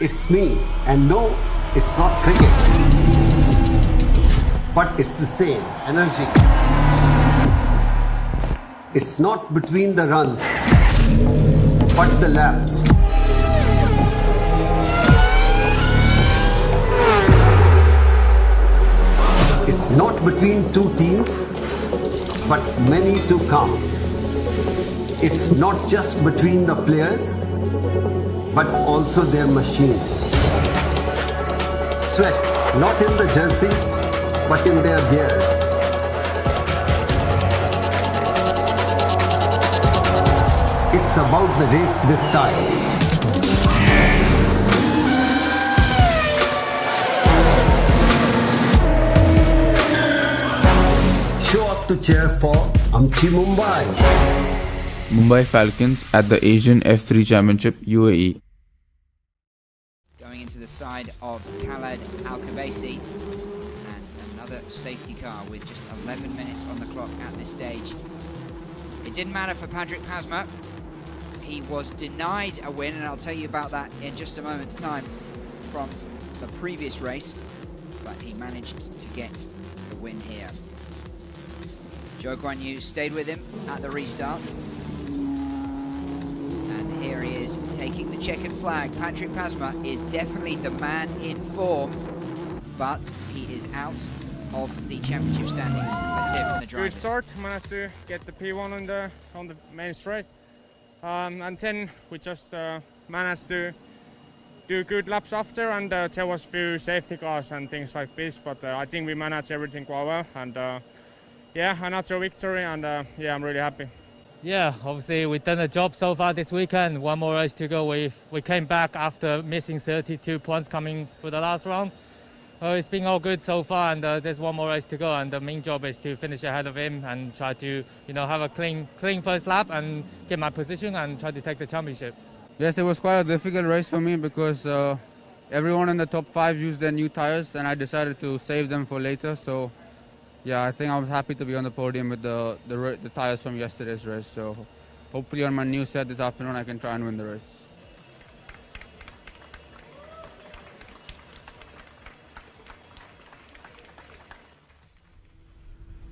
it's me. And no, it's not cricket. But it's the same energy. It's not between the runs, but the laps. It's not between two teams, but many to come. It's not just between the players, but also their machines. Sweat, not in the jerseys, but in their gears. It's about the race this time. Show up to cheer for Amchi Mumbai. Mumbai Falcons at the Asian F3 Championship UAE. Going into the side of Khaled Al-Khabaisi, and another safety car with just 11 minutes on the clock at this stage. It didn't matter for Patrick Pasma. He was denied a win, and I'll tell you about that in just a moment's time from the previous race, but he managed to get the win here. Zhou Guanyu stayed with him at the restart. And here he is taking the checkered flag. Patrick Pasma is definitely the man in form, but he is out of the championship standings. Let's hear from the drivers. Good start, managed to get the P1 on the main straight. And then we just managed to do good laps after, and there was few safety cars and things like this, but I think we managed everything quite well, and yeah, another victory, and yeah, I'm really happy. Yeah, obviously we've done a job so far this weekend. One more race to go. We came back after missing 32 points coming for the last round. It's been all good so far, and there's one more race to go, and the main job is to finish ahead of him and try to, have a clean first lap and get my position and try to take the championship. Yes, it was quite a difficult race for me because everyone in the top 5 used their new tires, and I decided to save them for later. So yeah, I think I was happy to be on the podium with the tires from yesterday's race. So hopefully on my new set this afternoon I can try and win the race.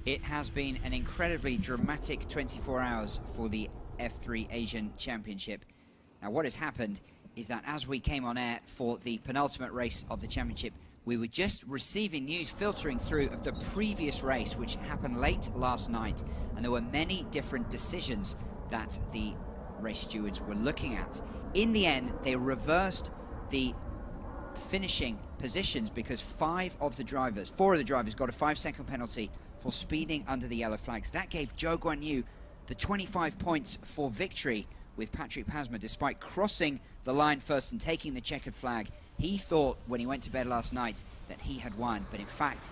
It has been an incredibly dramatic 24 hours for the F3 Asian Championship. Now what has happened is that as we came on air for the penultimate race of the championship, we were just receiving news filtering through of the previous race, which happened late last night, and there were many different decisions that the race stewards were looking at. In the end, they reversed the finishing positions because 4 of the drivers got a 5-second penalty for speeding under the yellow flags. That gave Zhou Guanyu the 25 points for victory, with Patrick Pasma, despite crossing the line first and taking the checkered flag. He thought when he went to bed last night that he had won, but in fact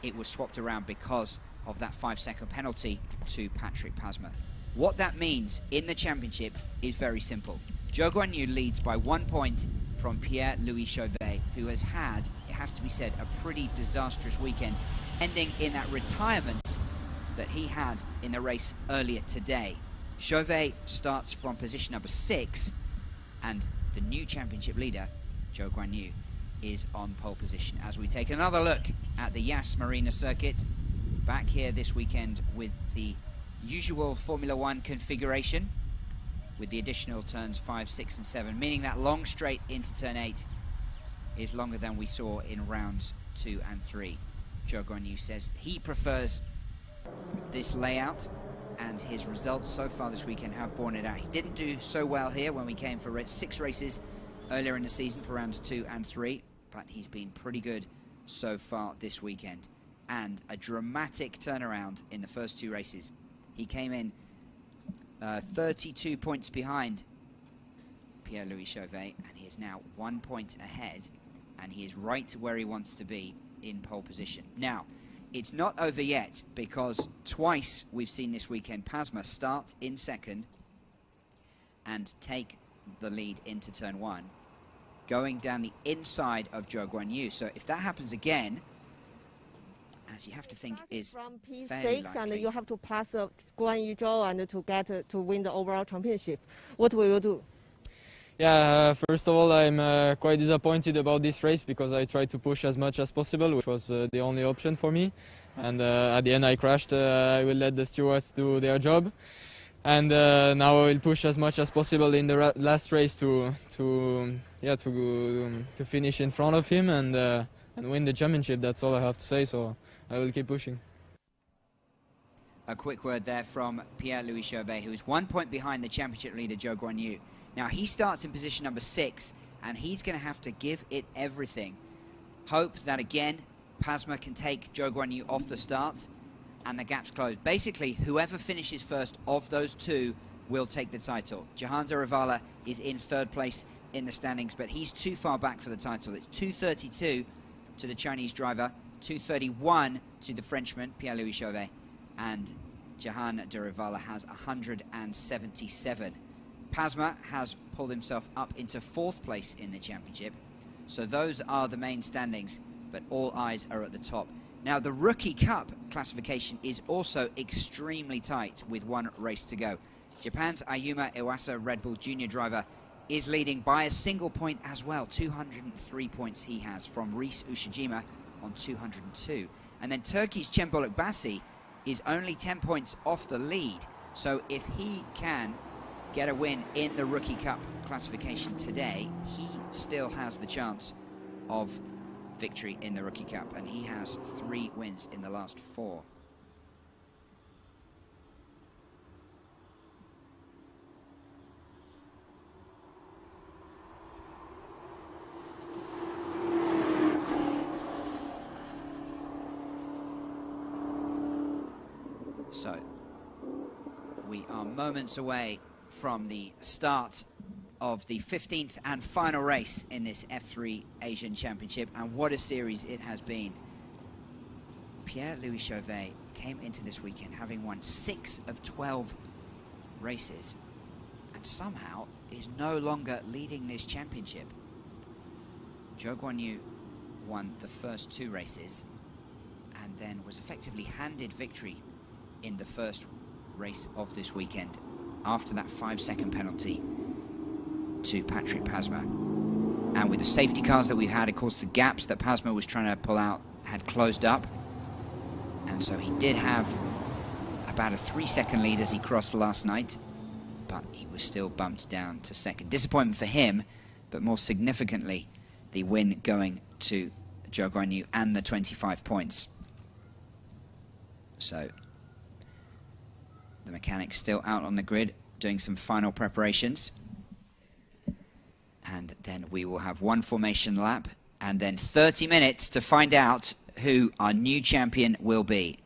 it was swapped around because of that 5-second penalty to Patrick Pasma. What that means in the championship is very simple. Zhou Guanyu leads by 1 point from Pierre-Louis Chauvet, who has had, it has to be said, a pretty disastrous weekend, ending in that retirement that he had in the race earlier today. Chauvet starts from position number 6, and the new championship leader, Zhou Guanyu, is on pole position. As we take another look at the Yas Marina circuit, back here this weekend with the usual Formula 1 configuration, with the additional turns 5, 6 and 7, meaning that long straight into turn 8 is longer than we saw in rounds 2 and 3. Zhou Guanyu says he prefers this layout, and his results so far this weekend have borne it out. He didn't do so well here when we came for 6 races earlier in the season for rounds 2 and 3, but he's been pretty good so far this weekend. And a dramatic turnaround in the first 2 races. He came in 32 points behind Pierre-Louis Chauvet, and he is now 1 point ahead, and he is right where he wants to be in pole position. Now, it's not over yet, because twice we've seen this weekend Pasma start in second and take the lead into turn 1, going down the inside of Zhou Guanyu. So if that happens again, as you have to think is from fairly P6, likely, and you have to pass Guanyu Zhou and to win the overall championship. What will you do? Yeah, first of all, I'm quite disappointed about this race because I tried to push as much as possible, which was the only option for me. And at the end I crashed. I will let the stewards do their job. And now I will push as much as possible in the last race to finish in front of him and win the championship. That's all I have to say, so I will keep pushing. A quick word there from Pierre-Louis Chauvet, who is 1 point behind the championship leader, Zhou Guanyu. Now, he starts in position number 6, and he's going to have to give it everything. Hope that, again, Pasma can take Zhou Guanyu off the start, and the gap's closed. Basically, whoever finishes first of those two will take the title. Jehan Daruvala is in 3rd place in the standings, but he's too far back for the title. It's 2:32 to the Chinese driver, 2:31 to the Frenchman, Pierre-Louis Chauvet, and Jehan Daruvala has 177. Pasma has pulled himself up into 4th place in the championship. So those are the main standings, but all eyes are at the top. Now, the Rookie Cup classification is also extremely tight with 1 race to go. Japan's Ayuma Iwasa Red Bull Junior driver is leading by a single point as well. 203 points he has from Reese Ushijima on 202. And then Turkey's Cemboluk Basi is only 10 points off the lead. So if he can get a win in the Rookie Cup classification today, he still has the chance of victory in the Rookie Cup, and he has 3 wins in the last 4. So we are moments away from the start of the 15th and final race in this F3 Asian Championship, and what a series it has been. Pierre-Louis Chauvet came into this weekend having won 6 of 12 races, and somehow is no longer leading this championship. Zhou Guanyu won the first 2 races and then was effectively handed victory in the first race of this weekend after that 5-second penalty to Patrick Pasma. And with the safety cars that we've had, of course, the gaps that Pasma was trying to pull out had closed up, and so he did have about a 3-second lead as he crossed last night, but he was still bumped down to 2nd. Disappointment for him, but more significantly, the win going to Zhou Guanyu and the 25 points. So the mechanics still out on the grid doing some final preparations, and then we will have 1 formation lap and then 30 minutes to find out who our new champion will be.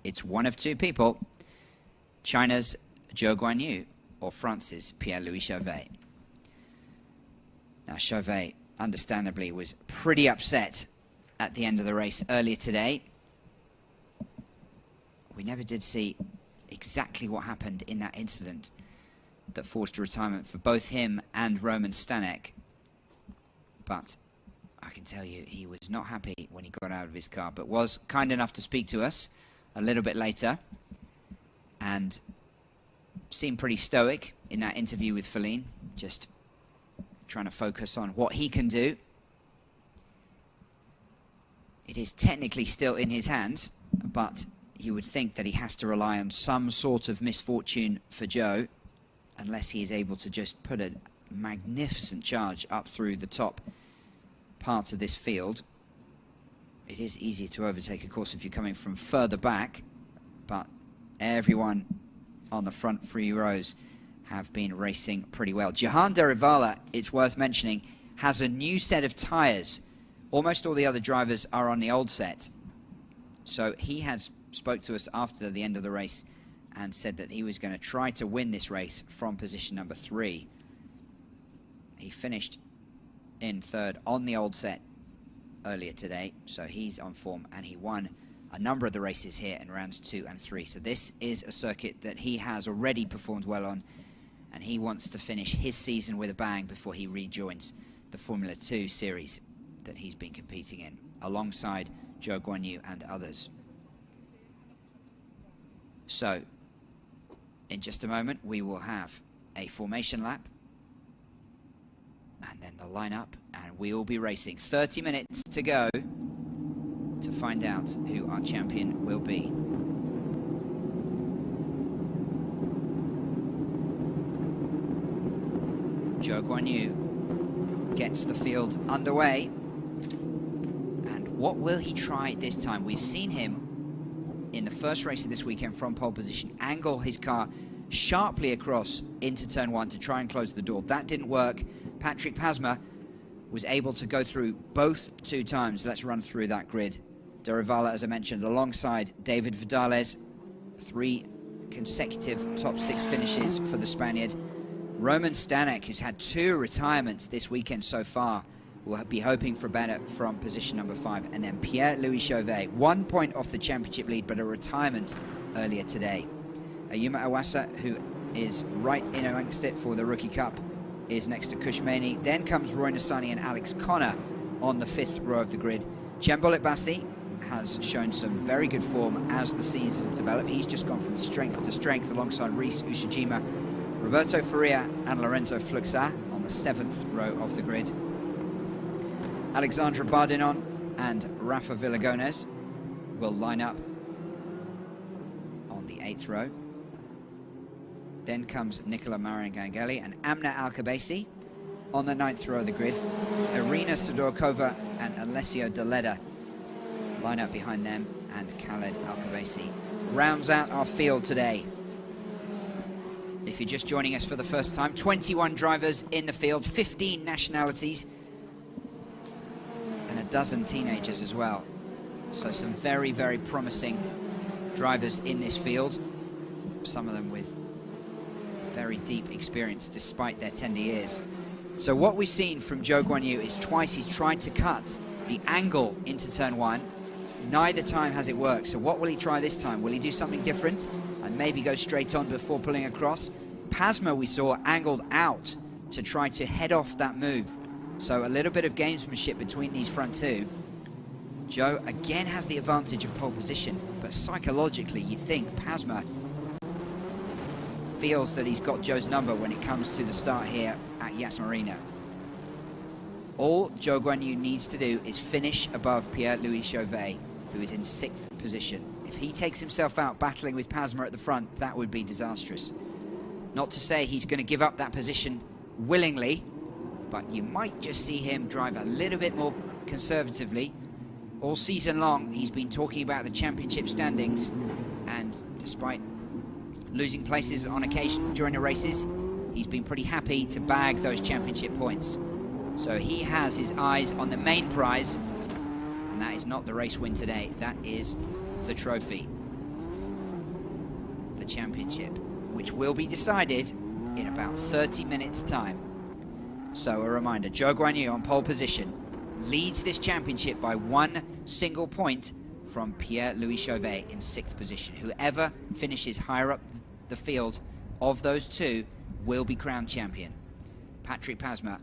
It's one of 2 people: China's Zhou Guanyu or France's Pierre-Louis Chauvet. Now, Chauvet understandably was pretty upset at the end of the race earlier today. We never did see exactly what happened in that incident that forced a retirement for both him and Roman Stanek. But I can tell you he was not happy when he got out of his car, but was kind enough to speak to us a little bit later and seemed pretty stoic in that interview with Feline, just trying to focus on what he can do. It is technically still in his hands, but you would think that he has to rely on some sort of misfortune for Zhou, unless he is able to just put a magnificent charge up through the top parts of this field. It is easier to overtake, of course, if you're coming from further back, but everyone on the front 3 rows have been racing pretty well. Jehan Daruvala, it's worth mentioning, has a new set of tyres. Almost all the other drivers are on the old set. So he has spoke to us after the end of the race and said that he was going to try to win this race from position number 3. He finished in 3rd on the old set earlier today, so he's on form, and he won a number of the races here in rounds 2 and 3. So this is a circuit that he has already performed well on, and he wants to finish his season with a bang before he rejoins the Formula 2 series that he's been competing in, alongside Zhou Guanyu and others. So, in just a moment, we will have a formation lap, And then the lineup, and we will be racing. 30 minutes to go to find out who our champion will be. Zhou Guanyu gets the field underway. And what will he try this time? We've seen him in the first race of this weekend from pole position angle his car sharply across into turn 1 to try and close the door. That didn't work. Patrick Pasma was able to go through both 2 times. Let's run through that grid. Daruvala, as I mentioned, alongside David Vidales. 3 consecutive top 6 finishes for the Spaniard. Roman Stanek, who's had 2 retirements this weekend so far, will be hoping for better from position number 5. And then Pierre-Louis Chauvet, 1 point off the championship lead, but a retirement earlier today. Ayuma Awasa, who is right in amongst it for the Rookie Cup, is next to Kush Maini. Then comes Roy Nassani and Alex Connor on the 5th row of the grid. Chambolet Bassi has shown some very good form as the season has developed. He's just gone from strength to strength alongside Reese Ushijima, Roberto Faria and Lorenzo Fluxa on the 7th row of the grid. Alexandra Bardinon and Rafa Villagones will line up on the 8th row. Then comes Nicola Marangangeli and Amna Alcabasi on the 9th row of the grid. Irina Sidorkova and Alessio Deleda line up behind them, and Khaled Alcabasi rounds out our field today. If you're just joining us for the first time, 21 drivers in the field, 15 nationalities, and a dozen teenagers as well. So some very, very promising drivers in this field, some of them with very deep experience despite their tender years. So what we've seen from Zhou Guanyu is twice he's tried to cut the angle into turn 1. Neither time has it worked. So what will he try this time? Will he do something different and maybe go straight on before pulling across? Pasma, we saw, angled out to try to head off that move. So a little bit of gamesmanship between these front 2. Zhou again has the advantage of pole position, but psychologically you think Pasma feels that he's got Zhou's number when it comes to the start here at Yas Marina. All Zhou Guanyu needs to do is finish above Pierre-Louis Chauvet, who is in 6th position. If he takes himself out battling with Pasma at the front, that would be disastrous. Not to say he's going to give up that position willingly, but you might just see him drive a little bit more conservatively. All season long, he's been talking about the championship standings, and despite losing places on occasion during the races, he's been pretty happy to bag those championship points. So he has his eyes on the main prize, and that is not the race win today, that is the trophy, the championship, which will be decided in about 30 minutes time. So a reminder, Zhou Guanyu on pole position leads this championship by 1 single point from Pierre-Louis Chauvet in 6th position. Whoever finishes higher up the field of those 2 will be crowned champion. Patrick Pasma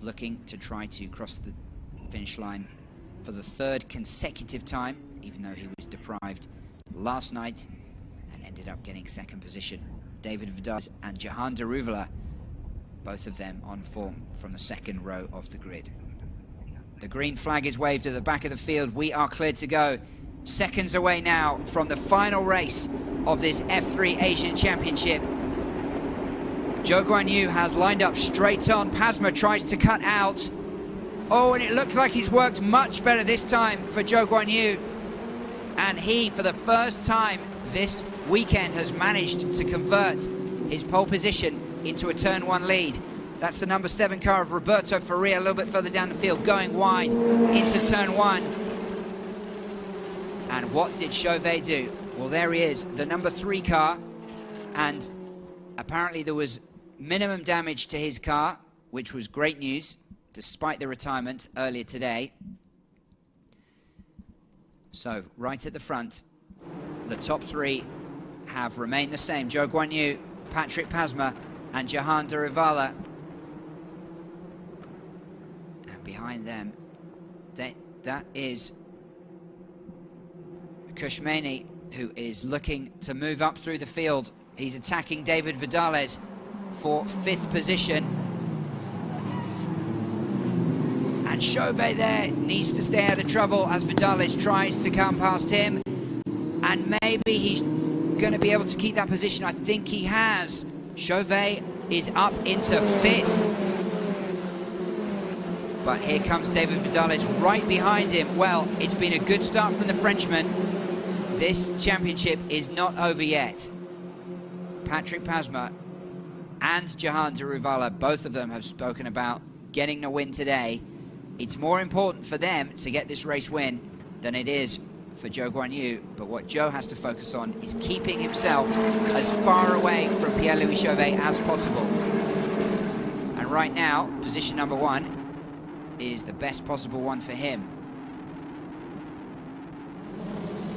looking to try to cross the finish line for the 3rd consecutive time, even though he was deprived last night and ended up getting 2nd position. David Vidal and Jehan Daruvala, both of them on form from the 2nd row of the grid. The green flag is waved at the back of the field. We are cleared to go. Seconds away now from the final race of this F3 Asian Championship. Zhou Guanyu has lined up straight on. Pasma tries to cut out. Oh, and it looks like he's worked much better this time for Zhou Guanyu. And he, for the first time this weekend, has managed to convert his pole position into a turn 1 lead. That's the number 7 car of Roberto Faria a little bit further down the field, going wide into turn 1. And what did Chauvet do? Well, there he is, the number 3 car, and apparently there was minimum damage to his car, which was great news, despite the retirement earlier today. So, right at the front, the top 3 have remained the same. Zhou Guanyu, Patrick Pasma, and Jehan Daruvala. And behind them, that is Kush Maini, who is looking to move up through the field. He's attacking David Vidales for 5th position. And Chauvet there needs to stay out of trouble as Vidales tries to come past him. And maybe he's going to be able to keep that position. I think he has. Chauvet is up into 5th. But here comes David Vidales right behind him. Well, it's been a good start from the Frenchman. This championship is not over yet. Patrick Pasma and Jehan Daruvala, both of them have spoken about getting the win today. It's more important for them to get this race win than it is for Zhou Guanyu. But what Zhou has to focus on is keeping himself as far away from Pierre-Louis Chauvet as possible. And right now, position number 1 is the best possible one for him.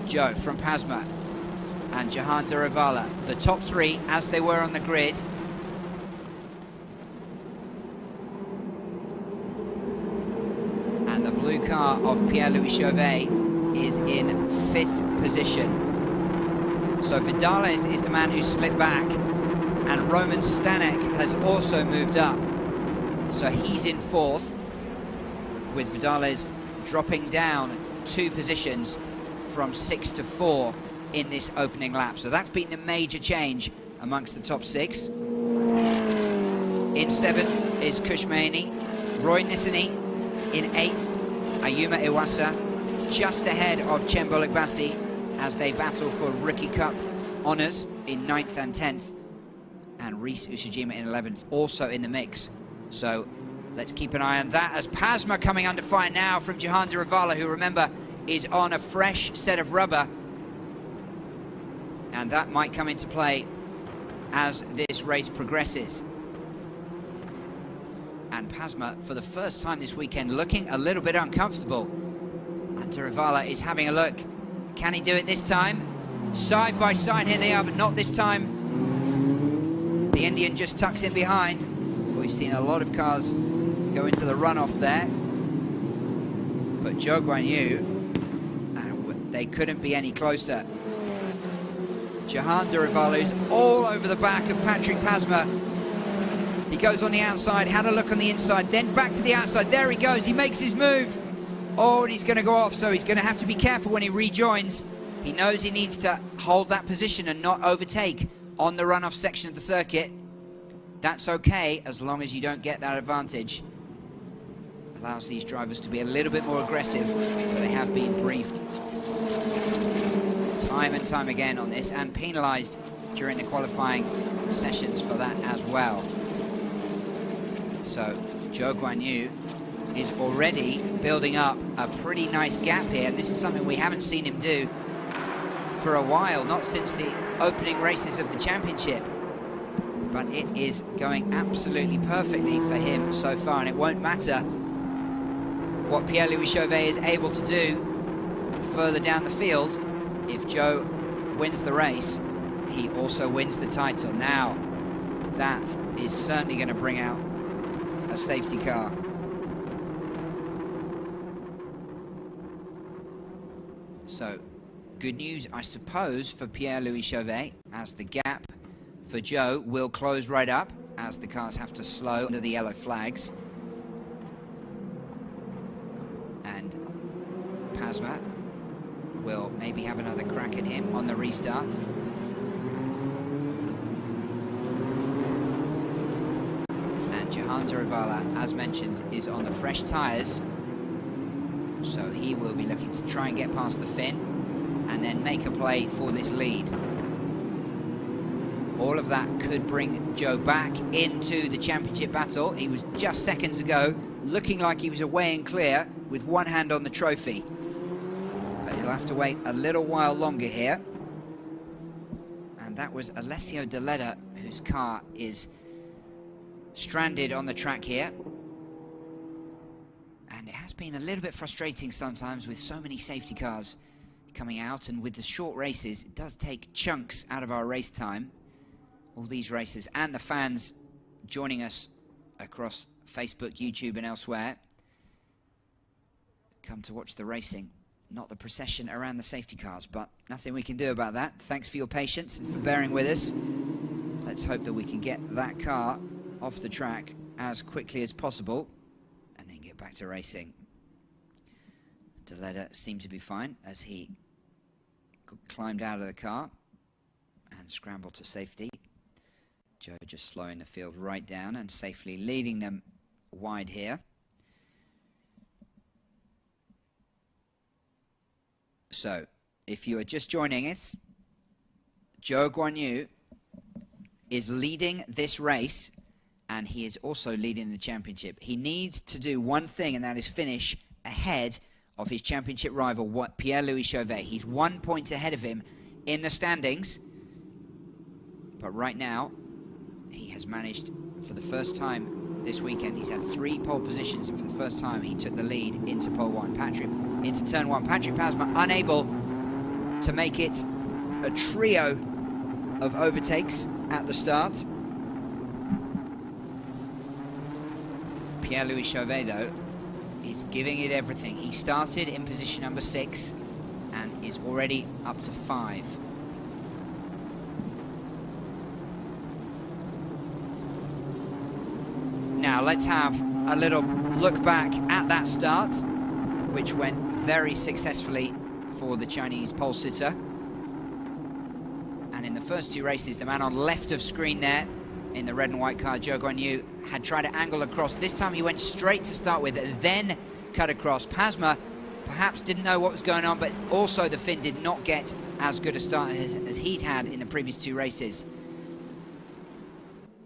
Zhou from Pasma and Jehan Daruvala, the top 3 as they were on the grid. And the blue car of Pierre-Louis Chauvet is in 5th position. So Vidales is the man who's slipped back, and Roman Stanek has also moved up. So he's in 4th, with Vidales dropping down 2 positions from 6 to 4 in this opening lap. So that's been a major change amongst the top 6. In 7th is Kush Maini, Roy Nissany in 8th, Ayuma Iwasa just ahead of Chembo Legbassi as they battle for Rookie Cup honours in 9th and 10th, and Reese Usajima in 11th, also in the mix. So let's keep an eye on that as Pasma coming under fire now from Jehan Daruvala, who, remember, is on a fresh set of rubber, and that might come into play as this race progresses. And Pasma, for the first time this weekend, looking a little bit uncomfortable. And Daruvala is having a look. Can he do it this time? Side by side, here they are, but not this time. The Indian just tucks in behind. We've seen a lot of cars go into the runoff there. But Zhou Guanyu, they couldn't be any closer. Jehan Daruvala is all over the back of Patrick Pasma. He goes on the outside, had a look on the inside, then back to the outside. There he goes, he makes his move. Oh, and he's going to go off, so he's going to have to be careful when he rejoins. He knows he needs to hold that position and not overtake on the runoff section of the circuit. That's okay, as long as you don't get that advantage. Allows these drivers to be a little bit more aggressive, but they have been briefed time and time again on this, and penalised during the qualifying sessions for that as well. So Zhou Guanyu is already building up a pretty nice gap here, and this is something we haven't seen him do for a while, not since the opening races of the championship. But it is going absolutely perfectly for him so far, and it won't matter what Pierre-Louis Chauvet is able to do further down the field. If Zhou wins the race, he also wins the title. Now, that is certainly going to bring out a safety car. So, good news, I suppose, for Pierre-Louis Chauvet, as the gap for Zhou will close right up as the cars have to slow under the yellow flags. And Pasma will maybe have another crack at him on the restart. And Jehan Daruvala, as mentioned, is on the fresh tyres, so he will be looking to try and get past the Finn and then make a play for this lead. All of that could bring Zhou back into the championship battle. He was just seconds ago looking like he was away and clear with one hand on the trophy. But he'll have to wait a little while longer here. And that was Alessio Deletta, whose car is stranded on the track here. And it has been a little bit frustrating sometimes with so many safety cars coming out, and with the short races, it does take chunks out of our race time. All these races, and the fans joining us across Facebook, YouTube and elsewhere, come to watch the racing, not the procession around the safety cars, but nothing we can do about that. Thanks for your patience and for bearing with us. Let's hope that we can get that car off the track as quickly as possible and then get get back to racing. Daruvala seemed to be fine as he climbed out of the car and scrambled to safety. Joe just slowing the field right down and safely leading them wide here. So, if you are just joining us, Zhou Guanyu is leading this race, and he is also leading the championship. He needs to do one thing, and that is finish ahead of his championship rival, Pierre-Louis Chauvet. He's 1 point ahead of him in the standings, but right now, he has managed, for the first time this weekend, he's had 3 pole positions, and for the first time, he took the lead into pole 1. Into turn 1. Patrick Pasma unable to make it a trio of overtakes at the start. Pierre-Louis Chauvet, though, is giving it everything. He started in position number 6 and is already up to 5. Now let's have a little look back at that start, which went very successfully for the Chinese pole sitter. And in the first 2 races, the man on left of screen there in the red and white car, Zhou Guanyu, had tried to angle across. This time he went straight to start with, then cut across. Pasma perhaps didn't know what was going on, but also the Finn did not get as good a start as he'd had in the previous 2 races.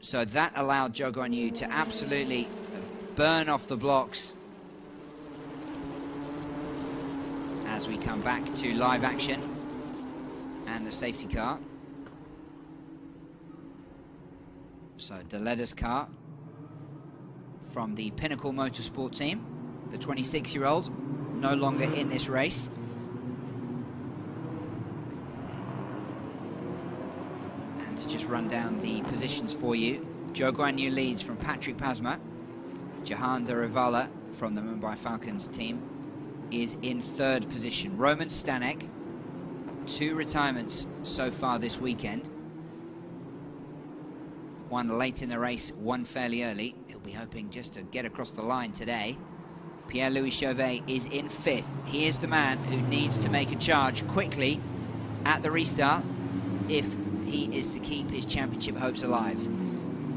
So that allowed Zhou Guanyu to absolutely burn off the blocks as we come back to live action and the safety car. So Daruvala's car from the Pinnacle Motorsport team, the 26-year-old, no longer in this race. And to just run down the positions for you, Zhou Guanyu leads from Patrick Pasma. Jehan Daruvala from the Mumbai Falcons team is in 3rd position. Roman Stanek, 2 retirements so far this weekend. One late in the race, one fairly early. He'll be hoping just to get across the line today. Pierre-Louis Chauvet is in 5th. He is the man who needs to make a charge quickly at the restart if he is to keep his championship hopes alive.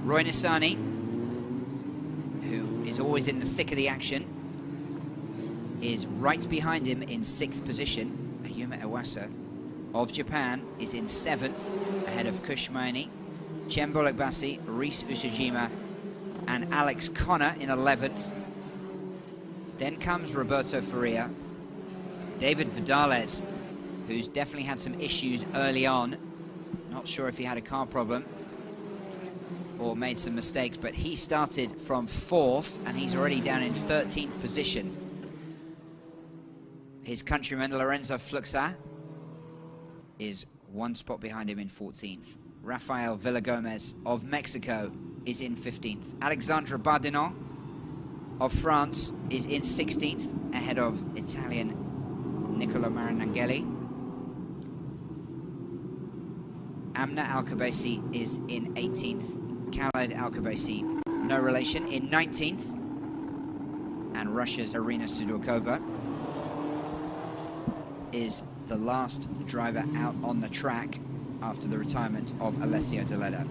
Roy Nissany, who is always in the thick of the action, is right behind him in 6th position. Ayuma Iwasa of Japan is in 7th, ahead of Kush Maini, Chen Bulagbasi, Reese Usajima, and Alex Connor in 11th. Then comes Roberto Faria, David Vidales, who's definitely had some issues early on. Not sure if he had a car problem or made some mistakes, but he started from 4th and he's already down in 13th position. His countryman Lorenzo Fluxa is 1 spot behind him in 14th. Rafael Villagomez of Mexico is in 15th. Alexandre Bardinon of France is in 16th, ahead of Italian Nicola Marinangeli. Amna Al-Khabaisi is in 18th. Khaled Al-Khabaisi, no relation, in 19th. And Russia's Arina Sidorkova is the last driver out on the track after the retirement of Alessio Daruvala.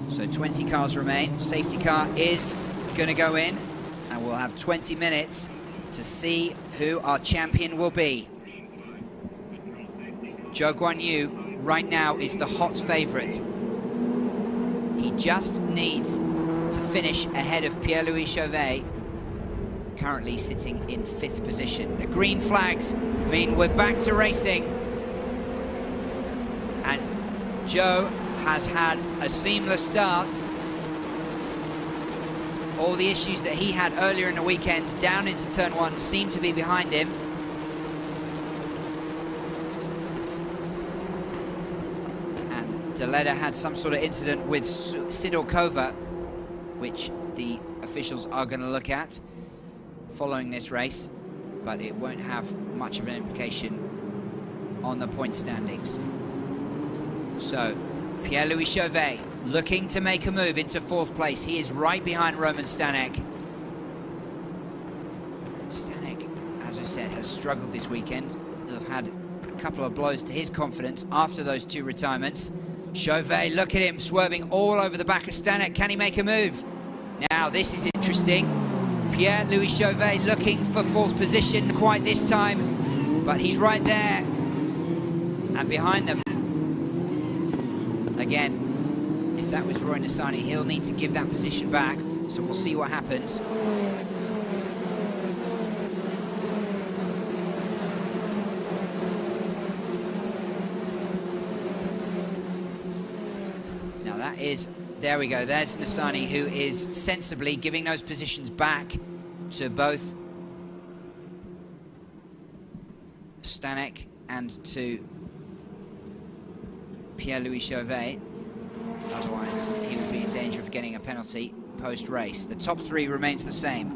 So 20 cars remain. Safety car is going to go in, and we'll have 20 minutes to see who our champion will be. Zhou Guanyu right now is the hot favourite. He just needs to finish ahead of Pierre-Louis Chauvet, currently sitting in 5th position. The green flags mean we're back to racing. And Zhou has had a seamless start. All the issues that he had earlier in the weekend down into turn 1 seem to be behind him. And Daruvala had some sort of incident with Sidorkova, which the officials are going to look at following this race, but it won't have much of an implication on the point standings. So Pierre-Louis Chauvet looking to make a move into 4th place. He is right behind Roman Stanek. said, has struggled this weekend. He'll have had a couple of blows to his confidence after those 2 retirements. Chauvet, look at him, swerving all over the back of Stanek. Can he make a move? Now, this is interesting. Pierre-Louis Chauvet looking for 4th position quite this time, but he's right there. And behind them, again, if that was Roy Nassani, he'll need to give that position back. So we'll see what happens. Now that is, there we go, there's Nassani, who is sensibly giving those positions back to both Stanek and to Pierre-Louis Chauvet. Otherwise, he would be in danger of getting a penalty post-race. The top 3 remains the same.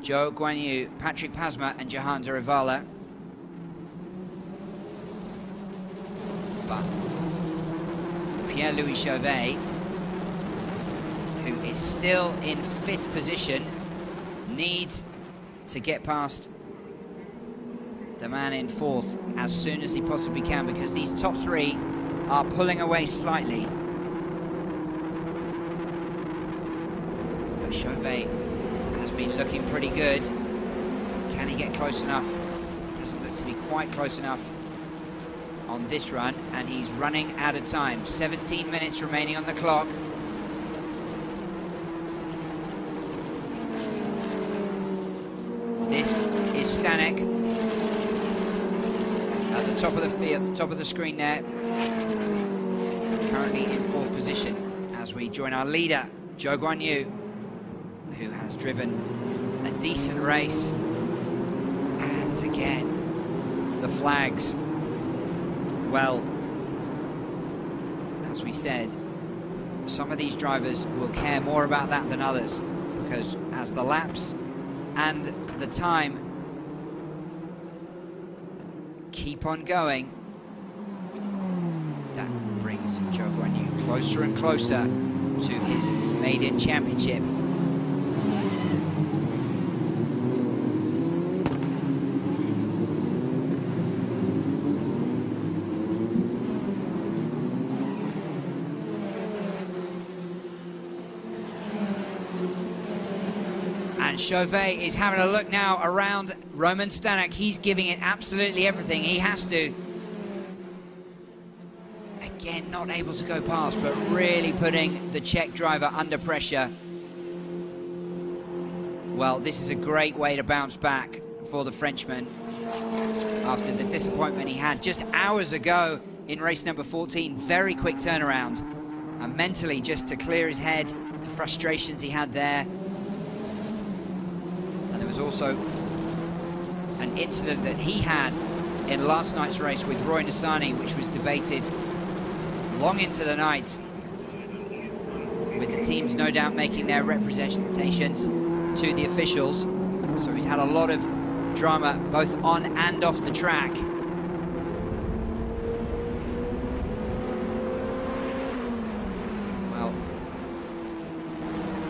Zhou Guanyu, Patrick Pasma and Jehan Daruvala. But Pierre-Louis Chauvet, who is still in 5th position, needs to get past the man in 4th as soon as he possibly can, because these top 3 are pulling away slightly. But Chauvet has been looking pretty good. Can he get close enough? Doesn't look to be quite close enough on this run, and he's running out of time. 17 minutes remaining on the clock. This is Stanek at the top of the field, top of the screen there, currently in 4th position, as we join our leader, Zhou Guanyu, who has driven a decent race. And again, the flags. Well, as we said, some of these drivers will care more about that than others, because as the laps and the time keep on going, that brings Zhou Guanyu closer and closer to his maiden championship. And Chauvet is having a look now around Roman Stanek. He's giving it absolutely everything. He has to. Again, not able to go past, but really putting the Czech driver under pressure. Well, this is a great way to bounce back for the Frenchman after the disappointment he had just hours ago in race number 14. Very quick turnaround, and mentally just to clear his head of the frustrations he had there. And there was also an incident that he had in last night's race with Roy Nassani, which was debated long into the night, with the teams no doubt making their representations to the officials. So he's had a lot of drama both on and off the track. Well,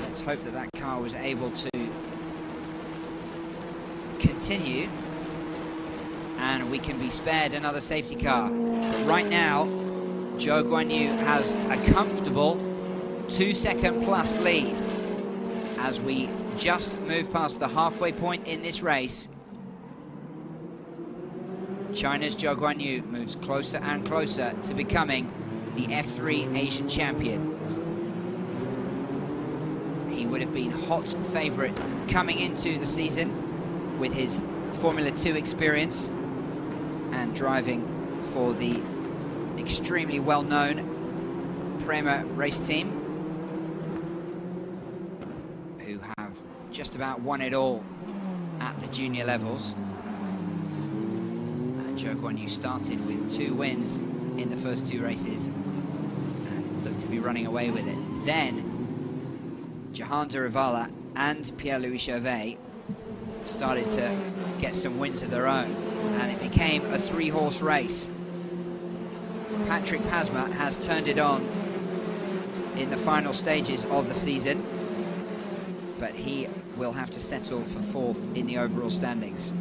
let's hope that that car was able to continue and we can be spared another safety car. But right now, Zhou Guanyu has a comfortable 2-second plus lead as we just move past the halfway point in this race. China's Zhou Guanyu moves closer and closer to becoming the F3 Asian champion. He would have been hot favourite coming into the season with his Formula 2 experience and driving for the extremely well-known Prema race team, who have just about won it all at the junior levels. And Zhou Guanyu started with 2 wins in the first 2 races and looked to be running away with it. Then Jehan Daruvala and Pierre-Louis Chauvet started to get some wins of their own, and it became a 3-horse race. Patrick Pasma has turned it on in the final stages of the season, but he will have to settle for 4th in the overall standings.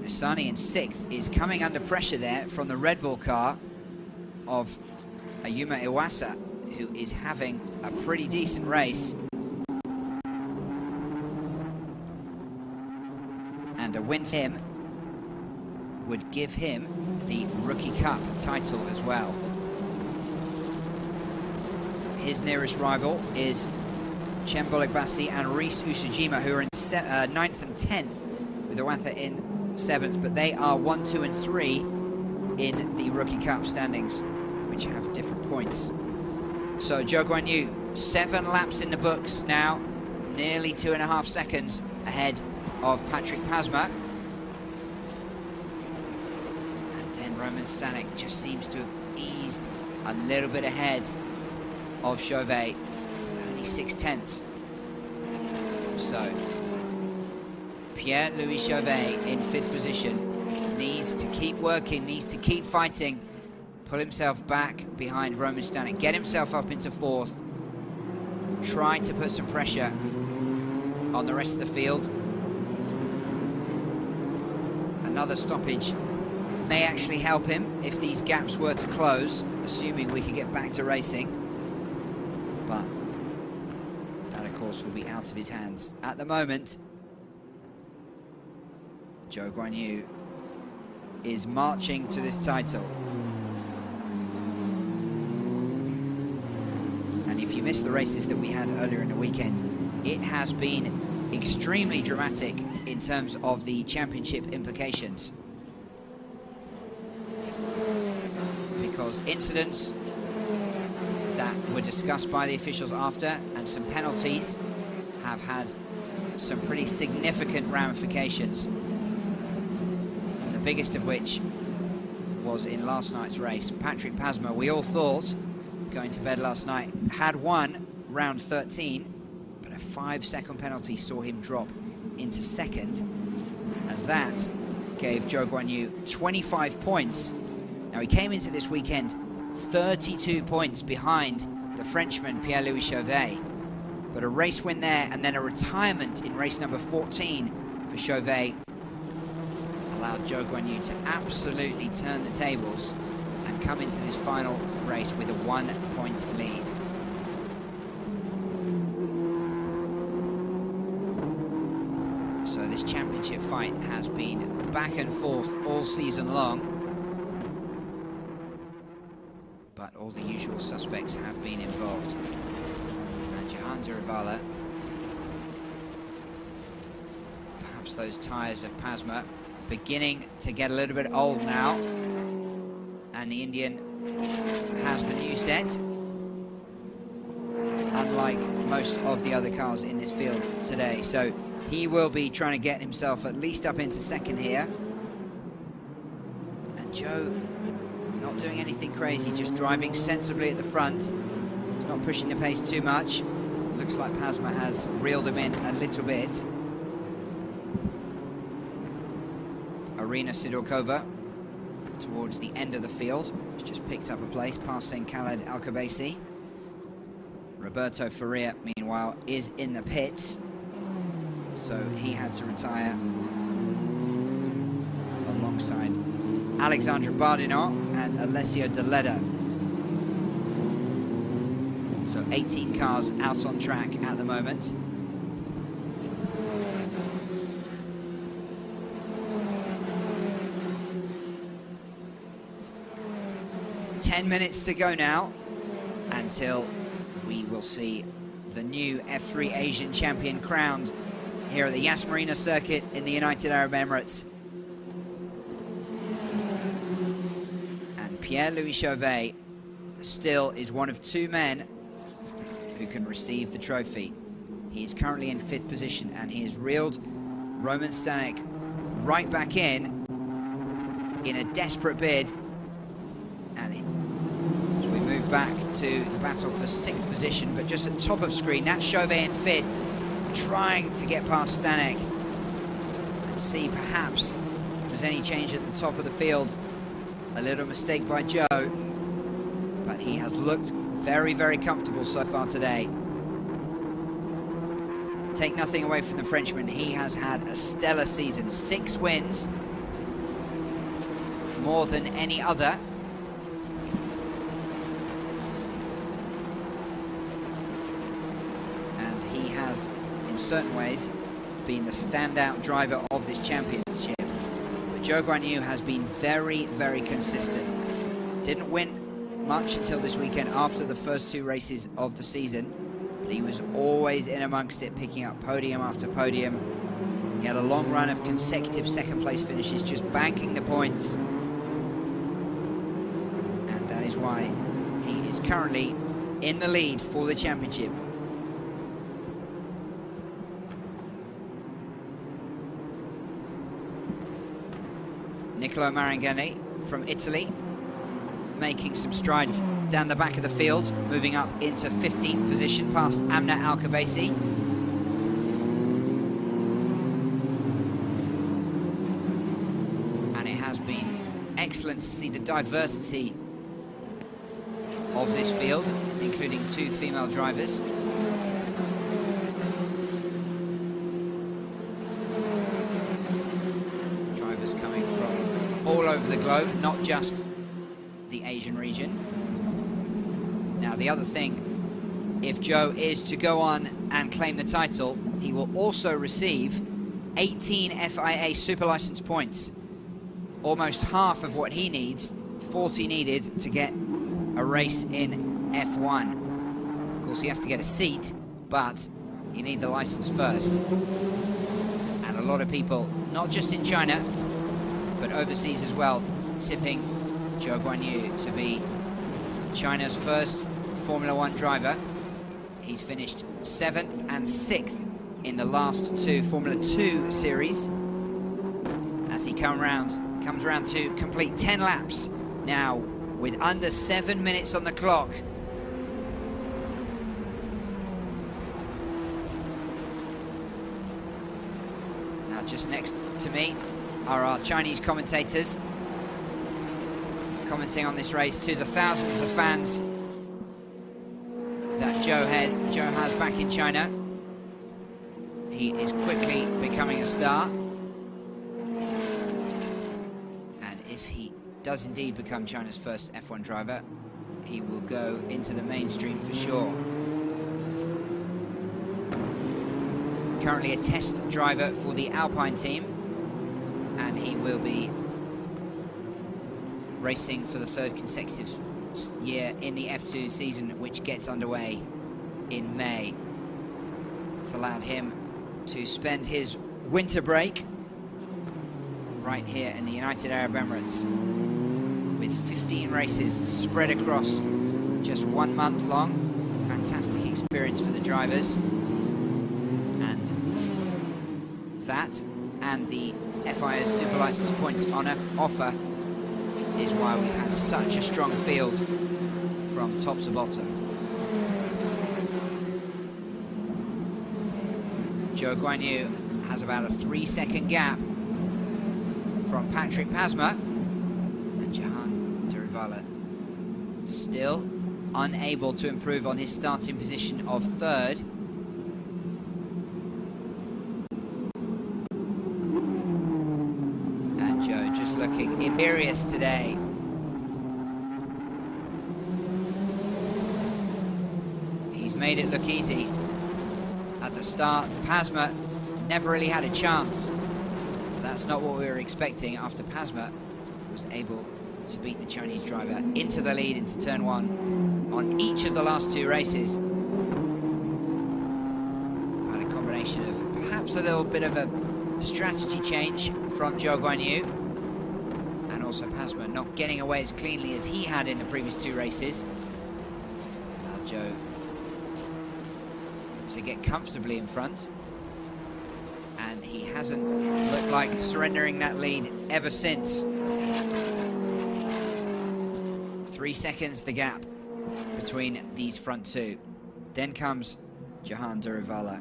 Asani in 6th is coming under pressure there from the Red Bull car of Ayuma Iwasa, who is having a pretty decent race. And a win for him would give him the Rookie Cup title as well. His nearest rival is Chembolik Bassi and Reese Usajima, who are in 9th and 10th, with Iwasa in 7th, but they are 1, 2 and 3 in the Rookie Cup standings, which have different points. So Zhou Guanyu, 7 laps in the books now, nearly 2.5 seconds ahead of Patrick Pasma. And then Roman Stanek just seems to have eased a little bit ahead of Chauvet, only 6/10. So Pierre-Louis Chauvet in 5th position needs to keep working, needs to keep fighting, pull himself back behind Roman Stanek, get himself up into 4th, try to put some pressure on the rest of the field. Another stoppage may actually help him if these gaps were to close, assuming we can get back to racing. But that, of course, will be out of his hands. At the moment, Zhou Guanyu is marching to this title. And if you missed the races that we had earlier in the weekend, it has been extremely dramatic in terms of the championship implications. Because incidents that were discussed by the officials after and some penalties have had some pretty significant ramifications. The biggest of which was in last night's race. Patrick Pasma, we all thought, going to bed last night, had won round 13, but a 5-second penalty saw him drop into 2nd, and that gave Zhou Guanyu 25 points. Now, he came into this weekend 32 points behind the Frenchman Pierre-Louis Chauvet, but a race win there and then a retirement in race number 14 for Chauvet allowed Zhou Guanyu to absolutely turn the tables and come into this final race with a 1-point lead. So this championship fight has been back and forth all season long, but all the usual suspects have been involved. And Jehan Daruvala, perhaps those tyres of Pasma beginning to get a little bit old now, and the Indian has the new set, unlike most of the other cars in this field today. So he will be trying to get himself at least up into 2nd here. And Zhou not doing anything crazy, just driving sensibly at the front. He's not pushing the pace too much. Looks like Pasma has reeled him in a little bit. Arina Sidorkova towards the end of the field. He's just picked up a place, passing Khaled Al-Khabaisi. Roberto Faria, meanwhile, is in the pits, so he had to retire alongside Alexandre Bardinot and Alessio De Leda. So 18 cars out on track at the moment. Ten minutes to go now until we will see the new F3 Asian champion crowned here at the Yas Marina circuit in the United Arab Emirates. And Pierre-Louis Chauvet still is one of 2 men who can receive the trophy. He is currently in 5th position, and he has reeled Roman Stanek right back in a desperate bid. And as we move back to the battle for 6th position, but just at top of screen, that's Chauvet in 5th, trying to get past Stanek and see perhaps if there's any change at the top of the field. A little mistake by Zhou, but he has looked very, very comfortable so far today. Take nothing away from the Frenchman, he has had a stellar season. 6 wins, more than any other. And he has, in certain ways, been the standout driver of this championship. But Zhou Guanyu has been very, very consistent. Didn't win much until this weekend after the first two races of the season, but he was always in amongst it, picking up podium after podium. He had a long run of consecutive second place finishes, just banking the points. And that is why he is currently in the lead for the championship. Niccolo Marangoni from Italy, making some strides down the back of the field, moving up into 15th position past Amna Al-Kabasi. And it has been excellent to see the diversity of this field, including two female drivers. Drivers coming from all over the globe, not just the Asian region. Now, the other thing, if Zhou is to go on and claim the title, he will also receive 18 FIA Super License points, almost half of what he needs, 40 needed to get a race in F1. Of course, he has to get a seat, but you need the license first. And a lot of people, not just in China, but overseas as well, tipping Zhou Guanyu to be China's first Formula One driver. He's finished 7th and 6th in the last two Formula 2 series, as he comes around to complete 10 laps now with under 7 minutes on the clock. Now, just next to me are our Chinese commentators, commenting on this race to the thousands of fans that Zhou has back in China. He is quickly becoming a star. And if he does indeed become China's first F1 driver, he will go into the mainstream for sure. Currently a test driver for the Alpine team, and he will be racing for the third consecutive year in the F2 season, which gets underway in May. It's allowed him to spend his winter break right here in the United Arab Emirates, with 15 races spread across just 1 month long. Fantastic experience for the drivers. And that and the FIA's Super License points on offer is why we've had such a strong field from top to bottom. Zhou Guanyu has about a 3-second gap from Patrick Pasma, and Jehan Daruvala still unable to improve on his starting position of 3rd. And Zhou just looking imperious today. He's made it look easy at the start. Pasma never really had a chance. That's not what we were expecting after Pasma was able to beat the Chinese driver into the lead into turn 1 on each of the last 2 races. Had a combination of perhaps a little bit of a strategy change from Zhou Guanyu, and also Pasma not getting away as cleanly as he had in the previous 2 races. Now Zhou to get comfortably in front, and he hasn't looked like surrendering that lead ever since. 3 seconds the gap between these front 2. Then comes Jehan Daruvala.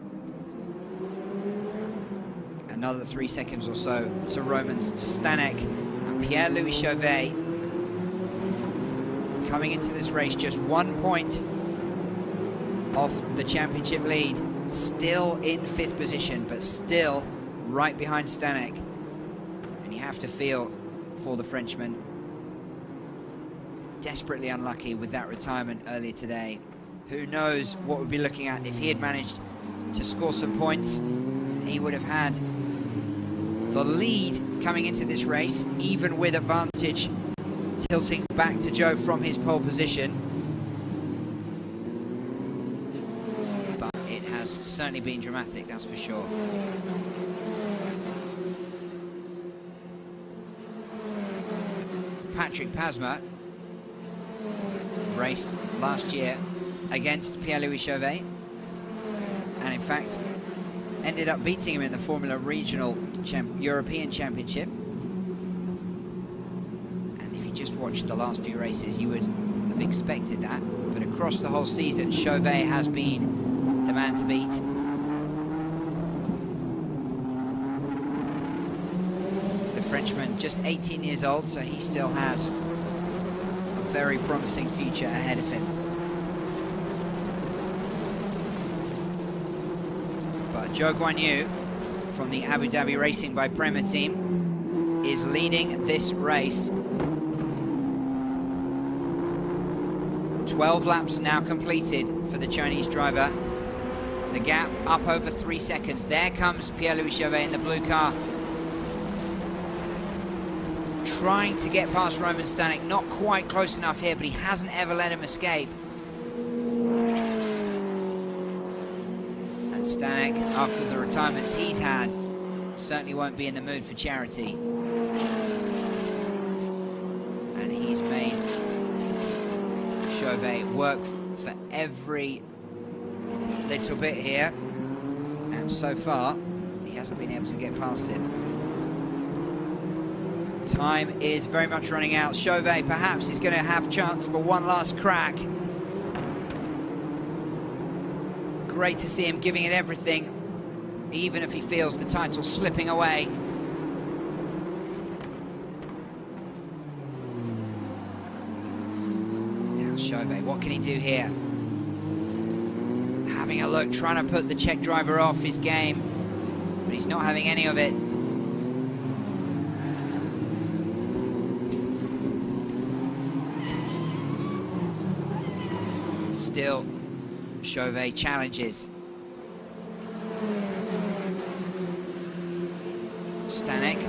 Another 3 seconds or so to Roman Stanek and Pierre-Louis Chauvet. Coming into this race just 1 point off the championship lead, still in 5th position, but still right behind Stanek. And you have to feel for the Frenchman desperately unlucky with that retirement earlier today. Who knows what we'd be looking at if he had managed to score some points. He would have had the lead coming into this race, even with advantage tilting back to Joe from his pole position. But it has certainly been dramatic, that's for sure. Patrick Pasma raced last year against Pierre-Louis Chauvet, and in fact ended up beating him in the Formula Regional European Championship. And if you just watched the last few races, you would have expected that. But across the whole season, Chauvet has been the man to beat. The Frenchman, just 18 years old, so he still has a very promising future ahead of him. But Zhou Guanyu from the Abu Dhabi Racing by Prema team is leading this race. 12 laps now completed for the Chinese driver. The gap up over 3 seconds. There comes Pierre-Louis Chauvet in the blue car, trying to get past Roman Stanek. Not quite close enough here, but he hasn't ever let him escape. And Stanek, after the retirements he's had, certainly won't be in the mood for charity. And he's made Chauvet work for every little bit here, and so far he hasn't been able to get past him. Time is very much running out. Chauvet perhaps is going to have chance for one last crack. Great to see him giving it everything, even if he feels the title slipping away. Now Chauvet, what can he do here? Having a look, trying to put the Czech driver off his game, but he's not having any of it. Still, Chauvet challenges. Stanek,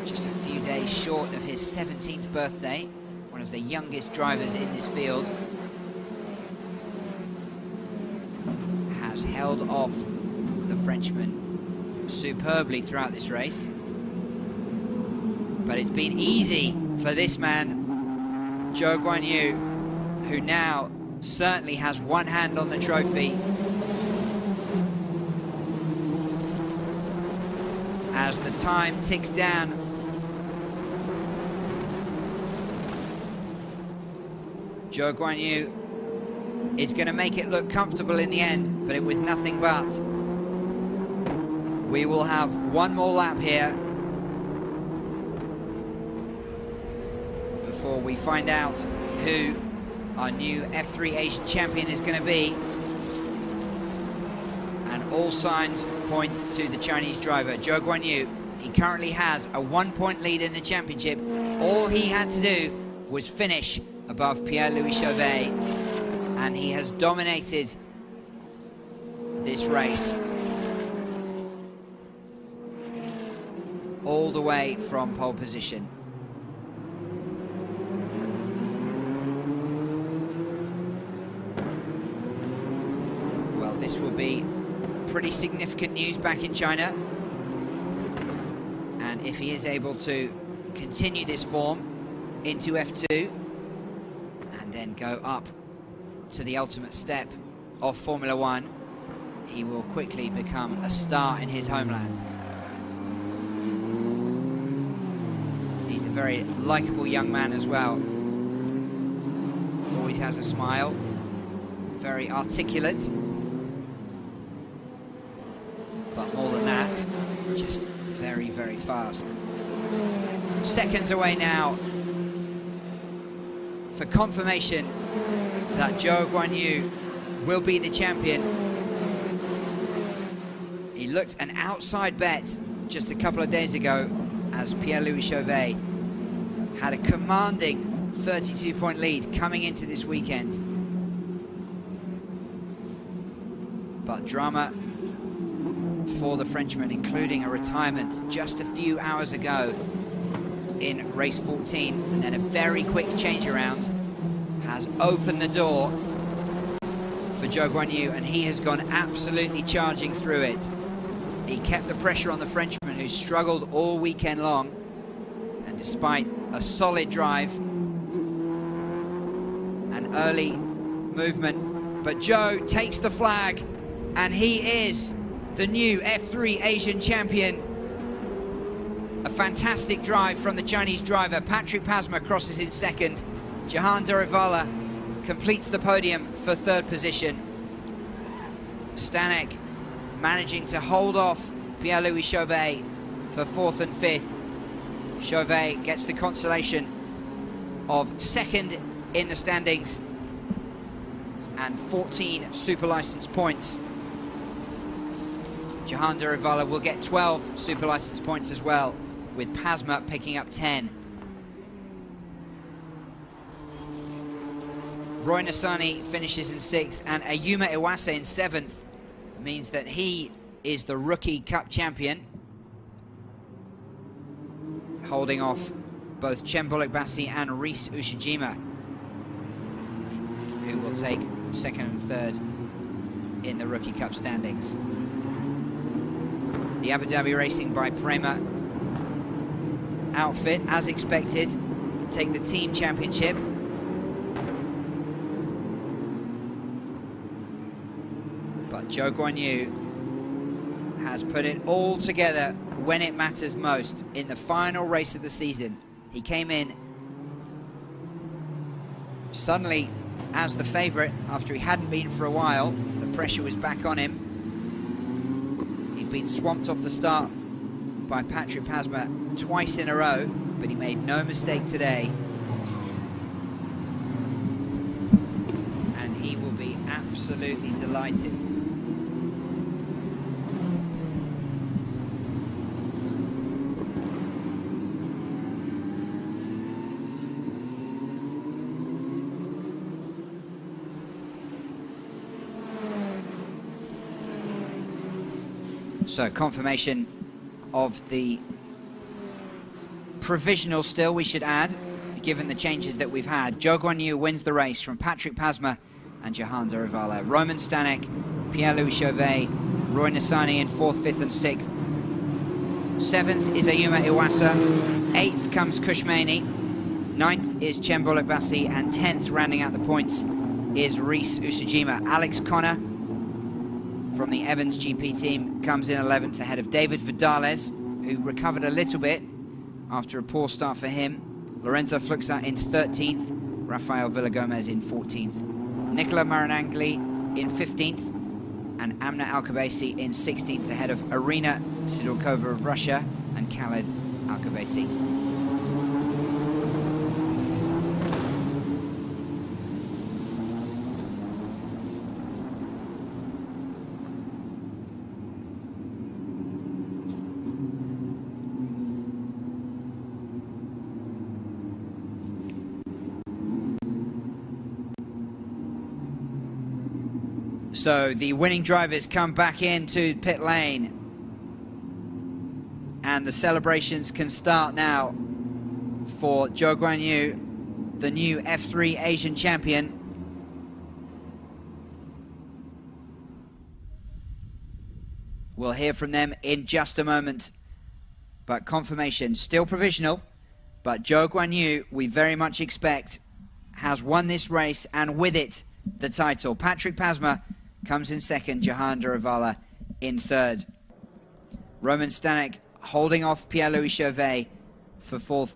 just a few days short of his 17th birthday, one of the youngest drivers in this field, has held off the Frenchman superbly throughout this race. But it's been easy for this man, Zhou Guanyu, who now certainly has one hand on the trophy. As the time ticks down, Zhou Guanyu is going to make it look comfortable in the end, but it was nothing but. We will have one more lap here before we find out who our new F3 Asian champion is going to be. And all signs point to the Chinese driver, Zhou Guanyu. He currently has a 1-point lead in the championship. All he had to do was finish above Pierre-Louis Chauvet, and he has dominated this race all the way from pole position. Well, this will be pretty significant news back in China, and if he is able to continue this form into F2 and then go up to the ultimate step of Formula One, he will quickly become a star in his homeland. He's a very likable young man as well. Always has a smile, very articulate, but more than that, just very, very fast. Seconds away now for confirmation that Zhou Guanyu will be the champion. He looked an outside bet just a couple of days ago, as Pierre-Louis Chauvet had a commanding 32-point lead coming into this weekend. But drama for the Frenchman, including a retirement just a few hours ago in race 14, and then a very quick change around has opened the door for Zhou Guanyu, and he has gone absolutely charging through it. He kept the pressure on the Frenchman, who struggled all weekend long, and despite a solid drive and early movement, but Zhou takes the flag, and he is the new F3 Asian champion. A fantastic drive from the Chinese driver. Patrick Pasma crosses in second. Jehan Daruvala completes the podium for third position. Stanek managing to hold off Pierre-Louis Chauvet for fourth and fifth. Chauvet gets the consolation of second in the standings and 14 super license points. Jehan Daruvala will get 12 super license points as well, with Pasma picking up 10. Roy Nassani finishes in 6th, and Ayuma Iwase in 7th, means that he is the Rookie Cup champion, holding off both Chen Bullock-Bassi and Rhys Ushijima, who will take 2nd and 3rd in the Rookie Cup standings. The Abu Dhabi Racing by Prema outfit, as expected, take the team championship. But Zhou Guanyu has put it all together when it matters most in the final race of the season. He came in suddenly as the favourite after he hadn't been for a while. The pressure was back on him. He'd been swamped off the start by Patrick Pasma twice in a row, but he made no mistake today. And he will be absolutely delighted. So confirmation of the provisional still, we should add, given the changes that we've had. Zhou Guanyu wins the race from Patrick Pasma and Jehan Daruvala. Roman Stanek, Pierre-Louis Chauvet, Roy Nassani in 4th, 5th and 6th. 7th is Ayuma Iwase. 8th comes Kush Maini. 9th is Chen Bullock-Bassi, and 10th, rounding out the points, is Rhys Ushijima. Alex Connor from the Evans GP team comes in 11th ahead of David Vidales, who recovered a little bit after a poor start for him. Lorenzo Fluxa in 13th, Rafael Villagomez in 14th. Nicola Marinangeli in 15th, and Amna Alkabasi in 16th ahead of Arina Sidorkova of Russia and Khaled Alkabasi. So the winning drivers come back into pit lane, and the celebrations can start now for Zhou Guanyu, the new F3 Asian champion. We'll hear from them in just a moment, but confirmation still provisional. But Zhou Guanyu, we very much expect, has won this race, and with it the title. Patrick Pasma comes in 2nd, Jehan Daruvala in 3rd. Roman Stanek holding off Pierre-Louis Chauvet for 4th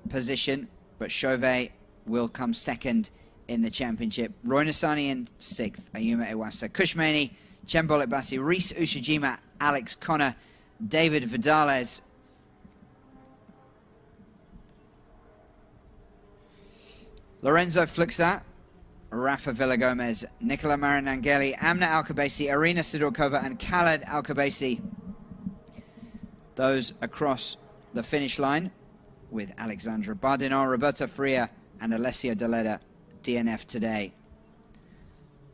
position, but Chauvet will come 2nd in the championship. Roy Nassani in 6th, Ayuma Iwase, Kush Maini, Chen Bullock-Bassi, Rhys Ushijima, Alex Connor, David Vidales, Lorenzo Fluxa, Rafa Villagomez, Nicola Marinangeli, Amna Alkabasi, Arina Sidorkova and Khaled Alkabasi. Those across the finish line, with Alexandra Bardinon, Roberto Freire and Alessio Deleda DNF today.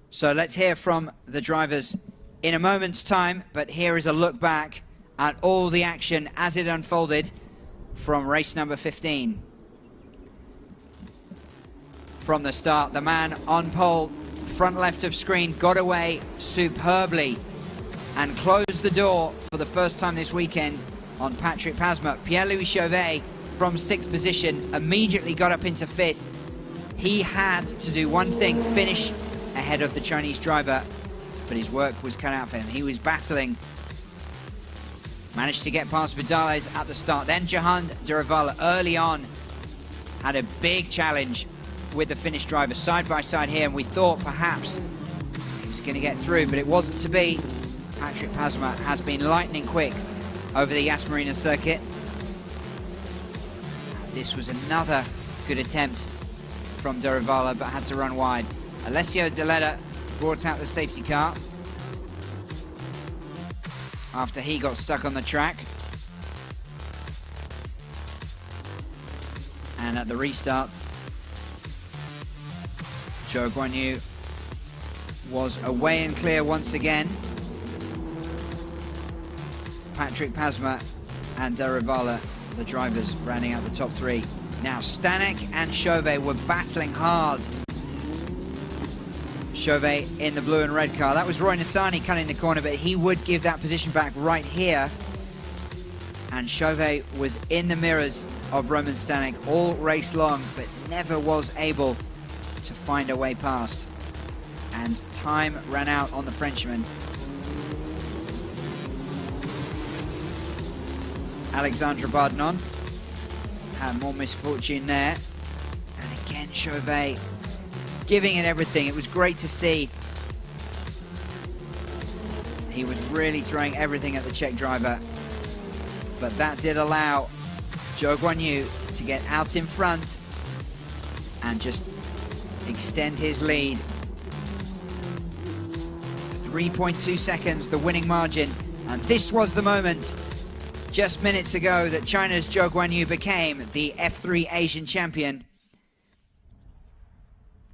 So let's hear from the drivers in a moment's time, but here is a look back at all the action as it unfolded from race number 15. From the start, the man on pole, front left of screen, got away superbly and closed the door for the first time this weekend on Patrick Pasma. Pierre-Louis Chauvet from 6th position immediately got up into 5th. He had to do one thing, finish ahead of the Chinese driver, but his work was cut out for him. He was battling, managed to get past Vidales at the start. Then Jehan Daruvala early on had a big challenge with the Finnish driver side by side here, and we thought perhaps he was going to get through, but it wasn't to be. Patrick Pasma has been lightning quick over the Yas Marina circuit. This was another good attempt from Daruvala, but had to run wide. Alessio Deleda brought out the safety car after he got stuck on the track. And at the restart, Zhou Guanyu was away and clear once again. Patrick Pasma and Daruvala, the drivers, rounding out the top 3. Now Stanek and Chauvet were battling hard. Chauvet in the blue and red car. That was Roy Nassani cutting the corner, but he would give that position back right here. And Chauvet was in the mirrors of Roman Stanek all race long, but never was able to find a way past. And time ran out on the Frenchman. Alexandre Bardenon had more misfortune there. And again, Chauvet giving it everything. It was great to see. He was really throwing everything at the Czech driver. But that did allow Zhou Guanyu to get out in front and just extend his lead. 3.2 seconds, the winning margin. And this was the moment just minutes ago that China's Zhou Guanyu became the F3 Asian champion.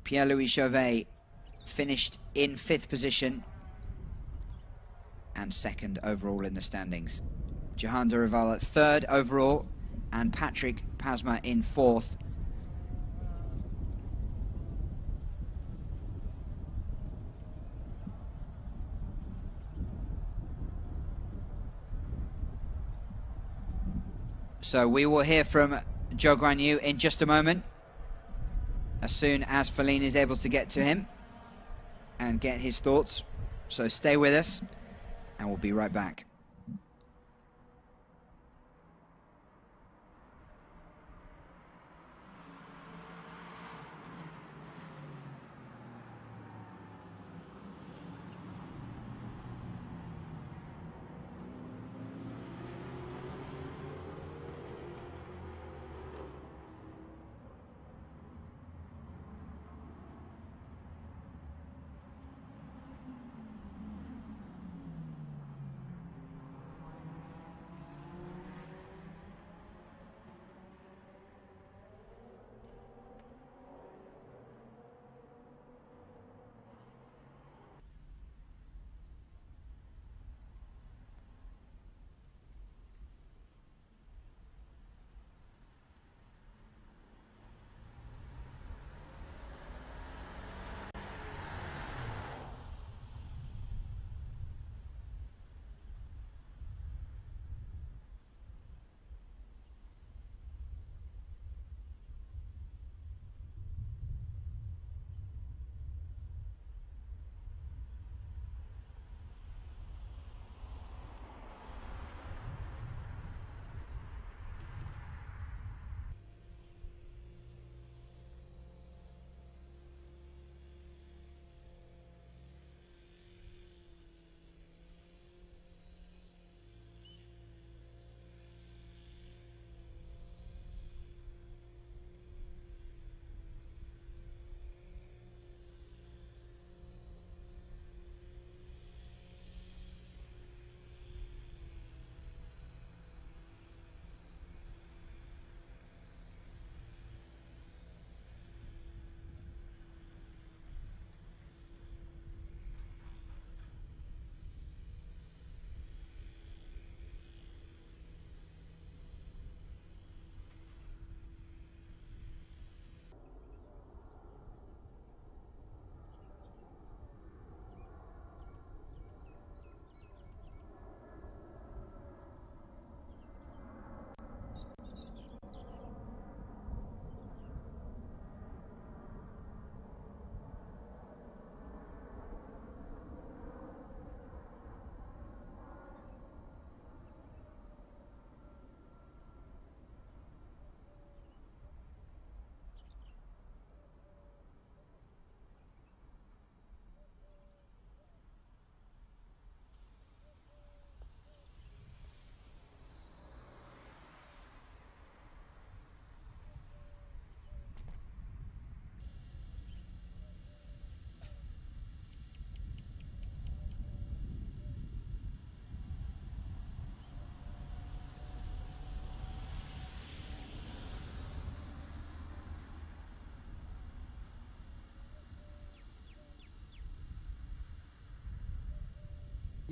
Pierre-Louis Chauvet finished in 5th position and 2nd overall in the standings. Jehan Daruvala 3rd overall and Patrick Pasma in 4th. So we will hear from Zhou Guanyu in just a moment, as soon as Feline is able to get to him and get his thoughts. So stay with us and we'll be right back.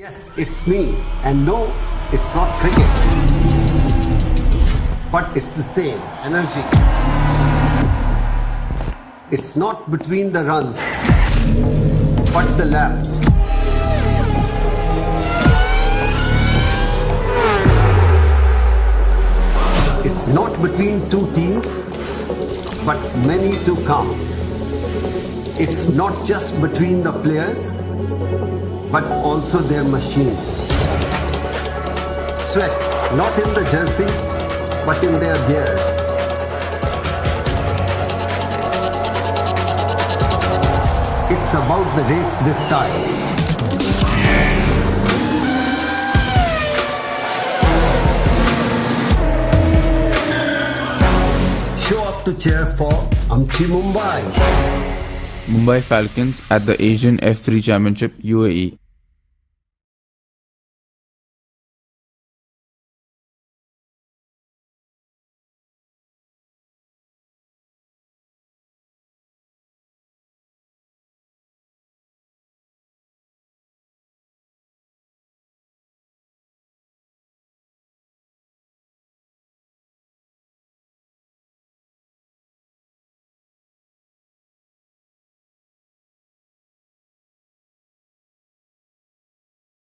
Yes, it's me. And no, it's not cricket. But it's the same energy. It's not between the runs, but the laps. It's not between two teams, but many to come. It's not just between the players, but also their machines. Sweat, not in the jerseys, but in their gears. It's about the race this time. Show up to cheer for Amchi Mumbai. Mumbai Falcons at the Asian F3 Championship UAE.